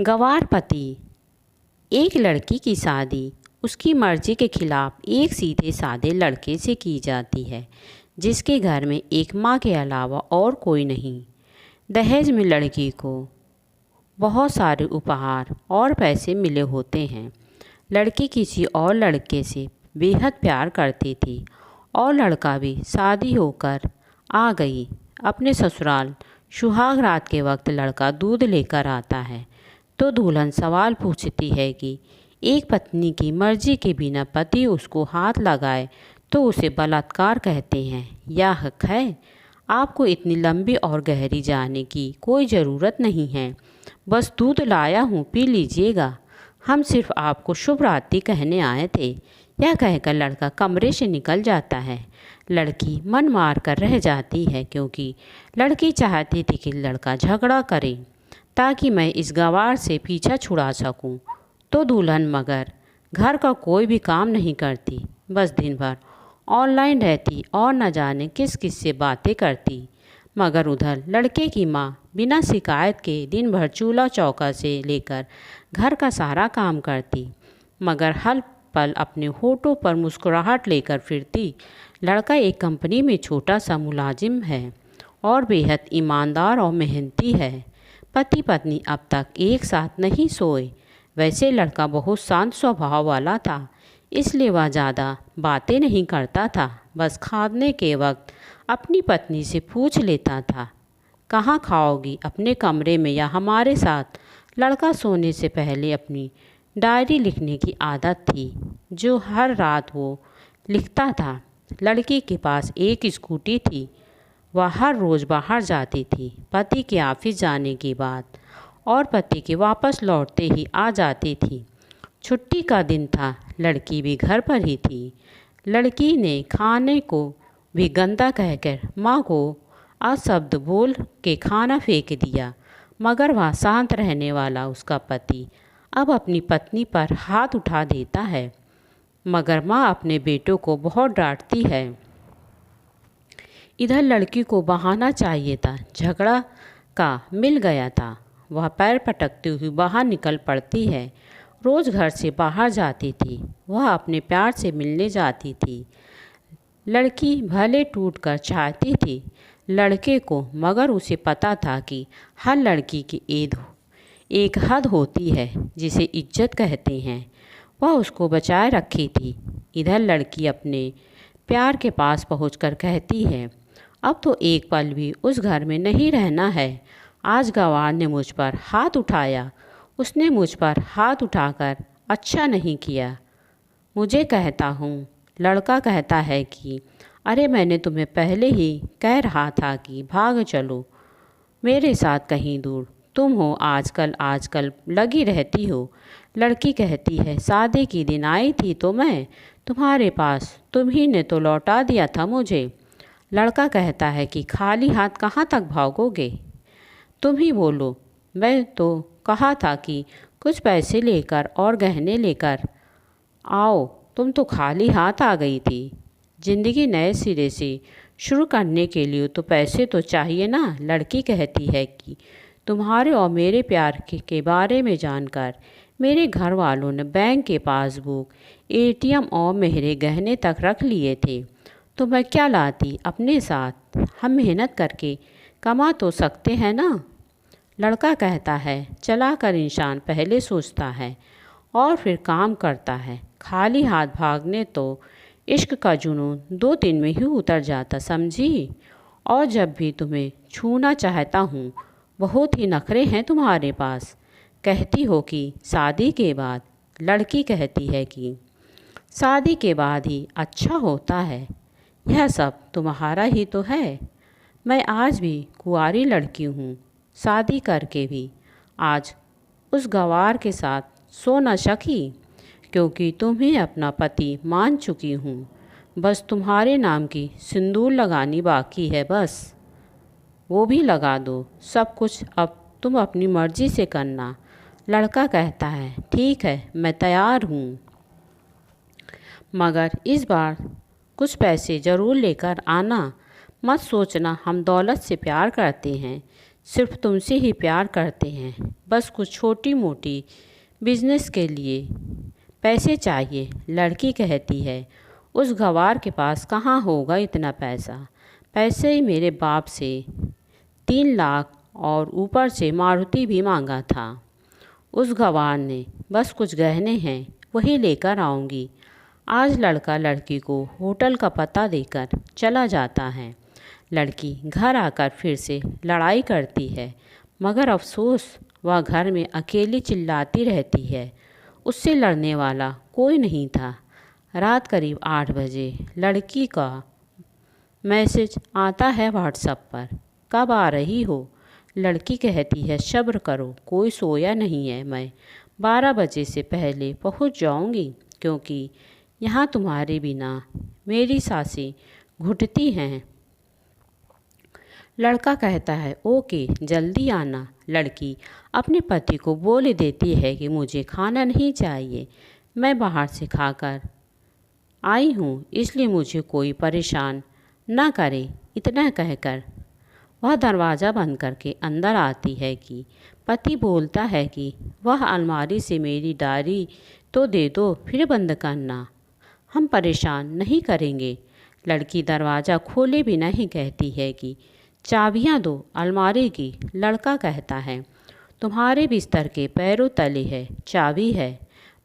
गंवार पति। एक लड़की की शादी उसकी मर्जी के खिलाफ एक सीधे साधे लड़के से की जाती है जिसके घर में एक माँ के अलावा और कोई नहीं। दहेज में लड़की को बहुत सारे उपहार और पैसे मिले होते हैं। लड़की किसी और लड़के से बेहद प्यार करती थी और लड़का भी शादी होकर आ गई अपने ससुराल। सुहाग रात के वक्त लड़का दूध लेकर आता है तो दुल्हन सवाल पूछती है कि एक पत्नी की मर्जी के बिना पति उसको हाथ लगाए तो उसे बलात्कार कहते हैं। यह हक है? आपको इतनी लंबी और गहरी जाने की कोई ज़रूरत नहीं है। बस दूध लाया हूँ, पी लीजिएगा। हम सिर्फ आपको शुभ रात्रि कहने आए थे। यह कहकर लड़का कमरे से निकल जाता है। लड़की मन मार कर रह जाती है क्योंकि लड़की चाहती थी कि लड़का झगड़ा करे ताकि मैं इस गंवार से पीछा छुड़ा सकूं। तो दुल्हन मगर घर का कोई भी काम नहीं करती, बस दिन भर ऑनलाइन रहती और न जाने किस किस से बातें करती। मगर उधर लड़के की माँ बिना शिकायत के दिन भर चूल्हा चौका से लेकर घर का सारा काम करती, मगर हर पल अपने होठों पर मुस्कुराहट लेकर फिरती। लड़का एक कंपनी में छोटा सा मुलाजिम है और बेहद ईमानदार और मेहनती है। पति पत्नी अब तक एक साथ नहीं सोए। वैसे लड़का बहुत शांत स्वभाव वाला था, इसलिए वह ज़्यादा बातें नहीं करता था। बस खाने के वक्त अपनी पत्नी से पूछ लेता था, कहाँ खाओगी, अपने कमरे में या हमारे साथ? लड़का सोने से पहले अपनी डायरी लिखने की आदत थी जो हर रात वो लिखता था। लड़की के पास एक स्कूटी थी, वह हर रोज़ बाहर जाती थी पति के ऑफिस जाने के बाद और पति के वापस लौटते ही आ जाती थी। छुट्टी का दिन था, लड़की भी घर पर ही थी। लड़की ने खाने को भी गंदा कहकर माँ को अशब्द बोल के खाना फेंक दिया, मगर वह शांत रहने वाला उसका पति अब अपनी पत्नी पर हाथ उठा देता है। मगर माँ अपने बेटों को बहुत डांटती है। इधर लड़की को बहाना चाहिए था, झगड़ा का मिल गया था। वह पैर पटकती हुई बाहर निकल पड़ती है। रोज़ घर से बाहर जाती थी, वह अपने प्यार से मिलने जाती थी। लड़की भले टूट कर चाहती थी लड़के को, मगर उसे पता था कि हर लड़की की एक हद होती है जिसे इज्जत कहते हैं। वह उसको बचाए रखी थी। इधर लड़की अपने प्यार के पास पहुंचकर कहती है, अब तो एक पल भी उस घर में नहीं रहना है। आज गंवार ने मुझ पर हाथ उठाया, उसने मुझ पर हाथ उठाकर अच्छा नहीं किया, मुझे कहता हूँ। लड़का कहता है कि अरे मैंने तुम्हें पहले ही कह रहा था कि भाग चलो मेरे साथ कहीं दूर, तुम हो आजकल लगी रहती हो। लड़की कहती है, शादी के दिन आई थी तो मैं तुम्हारे पास, तुम्ही ने तो लौटा दिया था मुझे। लड़का कहता है कि खाली हाथ कहाँ तक भागोगे, तुम ही बोलो। मैं तो कहा था कि कुछ पैसे लेकर और गहने लेकर आओ, तुम तो खाली हाथ आ गई थी। ज़िंदगी नए सिरे से शुरू करने के लिए तो पैसे तो चाहिए ना। लड़की कहती है कि तुम्हारे और मेरे प्यार के बारे में जानकर मेरे घर वालों ने बैंक के पासबुक, एटीएम और मेरे गहने तक रख लिए थे, तो मैं क्या लाती अपने साथ। हम मेहनत करके कमा तो सकते हैं ना। लड़का कहता है, चला कर इंसान पहले सोचता है और फिर काम करता है। खाली हाथ भागने तो इश्क का जुनून 2 दिन में ही उतर जाता, समझी। और जब भी तुम्हें छूना चाहता हूँ, बहुत ही नखरे हैं तुम्हारे पास। कहती हो कि शादी के बाद। लड़की कहती है कि शादी के बाद ही अच्छा होता है, यह सब तुम्हारा ही तो है। मैं आज भी कुंवारी लड़की हूँ, शादी करके भी आज उस गंवार के साथ सो न सकी क्योंकि तुम्हें अपना पति मान चुकी हूँ। बस तुम्हारे नाम की सिंदूर लगानी बाकी है, बस वो भी लगा दो। सब कुछ अब तुम अपनी मर्जी से करना। लड़का कहता है, ठीक है, मैं तैयार हूँ, मगर इस बार कुछ पैसे ज़रूर लेकर आना। मत सोचना हम दौलत से प्यार करते हैं, सिर्फ तुमसे ही प्यार करते हैं। बस कुछ छोटी मोटी बिजनेस के लिए पैसे चाहिए। लड़की कहती है, उस गंवार के पास कहाँ होगा इतना पैसा। पैसे ही मेरे बाप से 3 लाख और ऊपर से मारुति भी मांगा था। उस गंवार ने बस कुछ गहने हैं, वही लेकर आऊँगी। आज लड़का लड़की को होटल का पता देकर चला जाता है। लड़की घर आकर फिर से लड़ाई करती है, मगर अफसोस वह घर में अकेली चिल्लाती रहती है। उससे लड़ने वाला कोई नहीं था। रात करीब 8 बजे लड़की का मैसेज आता है व्हाट्सएप पर, कब आ रही हो। लड़की कहती है, सब्र करो, कोई सोया नहीं है, मैं 12 बजे से पहले पहुंच जाऊंगी, क्योंकि यहाँ तुम्हारे बिना मेरी सांसें घुटती हैं। लड़का कहता है, ओके, जल्दी आना। लड़की अपने पति को बोल देती है कि मुझे खाना नहीं चाहिए, मैं बाहर से खाकर आई हूँ, इसलिए मुझे कोई परेशान ना करे। इतना कहकर वह दरवाज़ा बंद करके अंदर आती है कि पति बोलता है कि वह अलमारी से मेरी डायरी तो दे दो, फिर बंद करना, हम परेशान नहीं करेंगे। लड़की दरवाज़ा खोले बिना ही कहती है कि चाबियाँ दो अलमारी की। लड़का कहता है, तुम्हारे बिस्तर के पैरों तले है, चाबी है।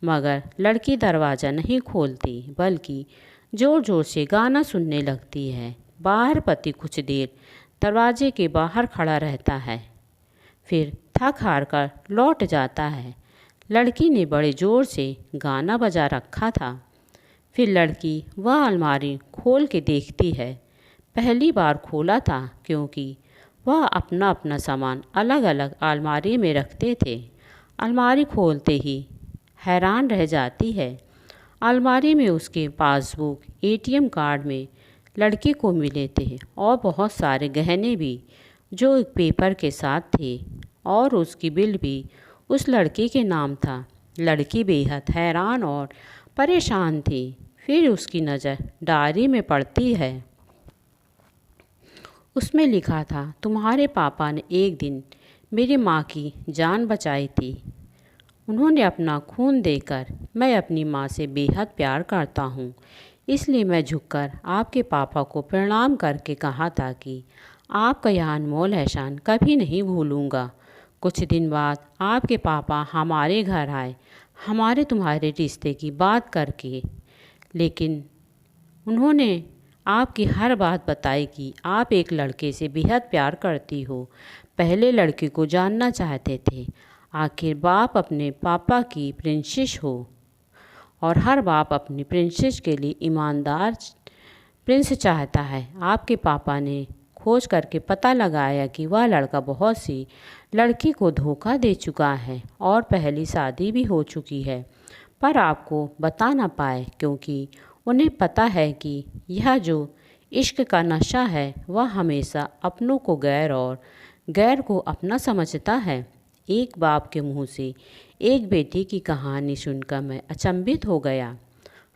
मगर लड़की दरवाज़ा नहीं खोलती, बल्कि ज़ोर ज़ोर से गाना सुनने लगती है। बाहर पति कुछ देर दरवाजे के बाहर खड़ा रहता है, फिर थक हार कर लौट जाता है। लड़की ने बड़े ज़ोर से गाना बजा रखा था। फिर लड़की वह अलमारी खोल के देखती है। पहली बार खोला था, क्योंकि वह अपना अपना सामान अलग अलग अलमारी में रखते थे। अलमारी खोलते ही हैरान रह जाती है। अलमारी में उसके पासबुक, एटीएम कार्ड में लड़की को मिले थे, और बहुत सारे गहने भी जो एक पेपर के साथ थे, और उसकी बिल भी उस लड़के के नाम था। लड़की बेहद हैरान और परेशान थी। फिर उसकी नज़र डायरी में पड़ती है। उसमें लिखा था, तुम्हारे पापा ने एक दिन मेरी माँ की जान बचाई थी। उन्होंने अपना खून देकर, मैं अपनी माँ से बेहद प्यार करता हूँ, इसलिए मैं झुककर आपके पापा को प्रणाम करके कहा था कि आपका यह अनमोल एहसान कभी नहीं भूलूँगा। कुछ दिन बाद आपके पापा हमारे घर आए, हमारे तुम्हारे रिश्ते की बात करके, लेकिन उन्होंने आपकी हर बात बताई कि आप एक लड़के से बेहद प्यार करती हो। पहले लड़के को जानना चाहते थे, आखिर बाप अपने पापा की प्रिंसेस हो, और हर बाप अपनी प्रिंसेस के लिए ईमानदार प्रिंस चाहता है। आपके पापा ने खोज करके पता लगाया कि वह लड़का बहुत सी लड़की को धोखा दे चुका है और पहली शादी भी हो चुकी है, पर आपको बता ना पाए, क्योंकि उन्हें पता है कि यह जो इश्क का नशा है वह हमेशा अपनों को गैर और गैर को अपना समझता है। एक बाप के मुंह से एक बेटी की कहानी सुनकर मैं अचंभित हो गया।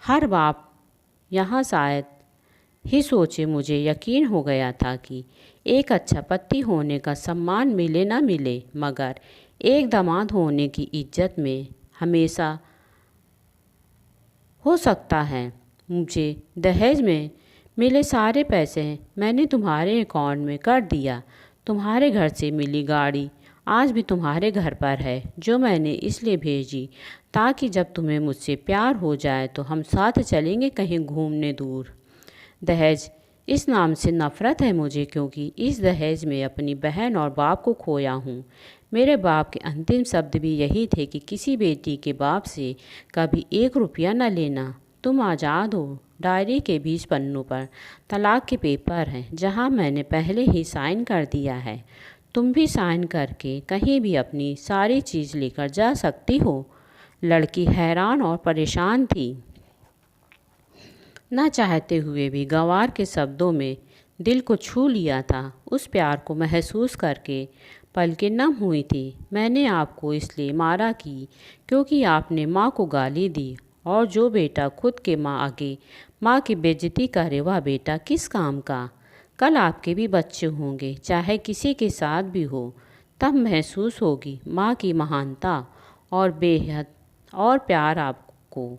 हर बाप यहाँ शायद ही सोचे, मुझे यकीन हो गया था कि एक अच्छा पति होने का सम्मान मिले ना मिले, मगर एक दामाद होने की इज्जत में हमेशा हो सकता है। मुझे दहेज में मिले सारे पैसे मैंने तुम्हारे अकाउंट में कर दिया। तुम्हारे घर से मिली गाड़ी आज भी तुम्हारे घर पर है, जो मैंने इसलिए भेजी ताकि जब तुम्हें मुझसे प्यार हो जाए तो हम साथ चलेंगे कहीं घूमने दूर। दहेज इस नाम से नफ़रत है मुझे, क्योंकि इस दहेज में अपनी बहन और बाप को खोया हूँ। मेरे बाप के अंतिम शब्द भी यही थे कि किसी बेटी के बाप से कभी 1 रुपया न लेना। तुम आज़ाद हो। डायरी के 20 पन्नों पर तलाक के पेपर हैं, जहाँ मैंने पहले ही साइन कर दिया है। तुम भी साइन करके कहीं भी अपनी सारी चीज़ लेकर जा सकती हो। लड़की हैरान और परेशान थी। न चाहते हुए भी गंवार के शब्दों में दिल को छू लिया था। उस प्यार को महसूस करके पलकें नम हुई थी। मैंने आपको इसलिए मारा कि क्योंकि आपने माँ को गाली दी, और जो बेटा खुद के माँ आगे माँ की बेइज्जती करे वह बेटा किस काम का। कल आपके भी बच्चे होंगे, चाहे किसी के साथ भी हो। तब महसूस होगी माँ की महानता और बेहद और प्यार आपको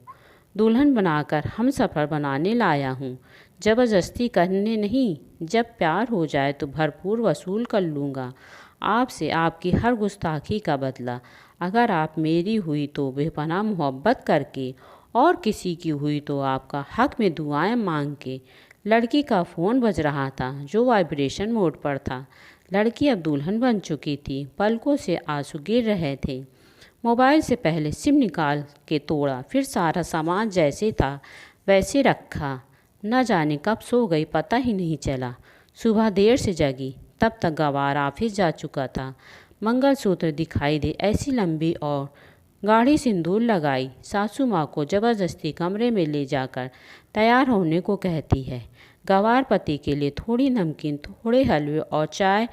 दुल्हन बनाकर हम सफ़र बनाने लाया हूँ। ज़बरदस्ती करने नहीं, जब प्यार हो जाए तो भरपूर वसूल कर लूँगा आपसे आपकी हर गुस्ताखी का बदला। अगर आप मेरी हुई तो बेपनाह मोहब्बत करके, और किसी की हुई तो आपका हक में दुआएं मांग के। लड़की का फ़ोन बज रहा था जो वाइब्रेशन मोड पर था। लड़की अब दुल्हन बन चुकी थी, पलकों से आंसू गिर रहे थे। मोबाइल से पहले सिम निकाल के तोड़ा, फिर सारा सामान जैसे था वैसे रखा। न जाने कब सो गई पता ही नहीं चला। सुबह देर से जगी, तब तक गवार ऑफिस जा चुका था। मंगलसूत्र दिखाई दे ऐसी लंबी और गाढ़ी सिंदूर लगाई सासू माँ को ज़बरदस्ती कमरे में ले जाकर तैयार होने को कहती है। गवार पति के लिए थोड़ी नमकीन, थोड़े हलवे और चाय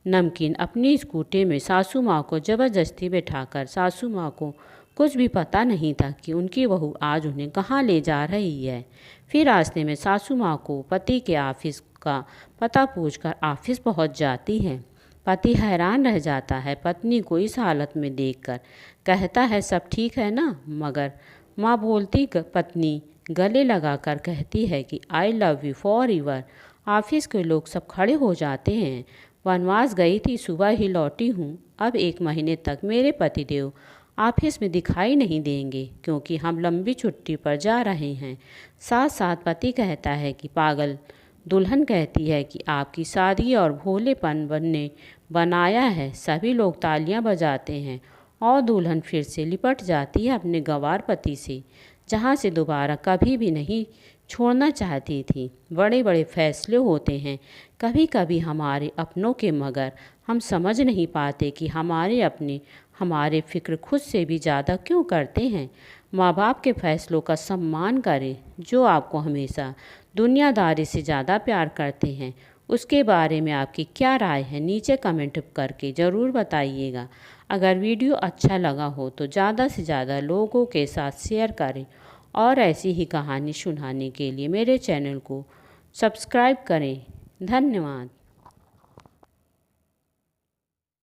नमकीन अपनी स्कूटी में सासू माँ को ज़बरदस्ती बैठाकर। सासू माँ को कुछ भी पता नहीं था कि उनकी बहू आज उन्हें कहाँ ले जा रही है। फिर रास्ते में सासू माँ को पति के ऑफिस का पता पूछकर ऑफिस पहुँच जाती है। पति हैरान रह जाता है पत्नी को इस हालत में देखकर। कहता है सब ठीक है ना, मगर माँ बोलती पत्नी गले लगाकर कहती है कि I love you for ever. Office के लोग सब खड़े हो जाते हैं। वनवास गई थी, सुबह ही लौटी हूँ। अब 1 महीने तक मेरे पतिदेव ऑफिस में दिखाई नहीं देंगे क्योंकि हम लंबी छुट्टी पर जा रहे हैं। साथ साथ पति कहता है कि पागल। दुल्हन कहती है कि आपकी सादगी और भोलेपन ने बनाया है। सभी लोग तालियां बजाते हैं और दुल्हन फिर से लिपट जाती है अपने गंवार पति से, जहां से दोबारा कभी भी नहीं छोड़ना चाहती थी। बड़े बड़े फैसले होते हैं कभी कभी हमारे अपनों के, मगर हम समझ नहीं पाते कि हमारे अपने हमारे फ़िक्र खुद से भी ज़्यादा क्यों करते हैं। माँ बाप के फैसलों का सम्मान करें जो आपको हमेशा दुनियादारी से ज़्यादा प्यार करते हैं। उसके बारे में आपकी क्या राय है नीचे कमेंट करके ज़रूर बताइएगा। अगर वीडियो अच्छा लगा हो तो ज़्यादा से ज़्यादा लोगों के साथ शेयर करें और ऐसी ही कहानी सुनाने के लिए मेरे चैनल को सब्सक्राइब करें। धन्यवाद।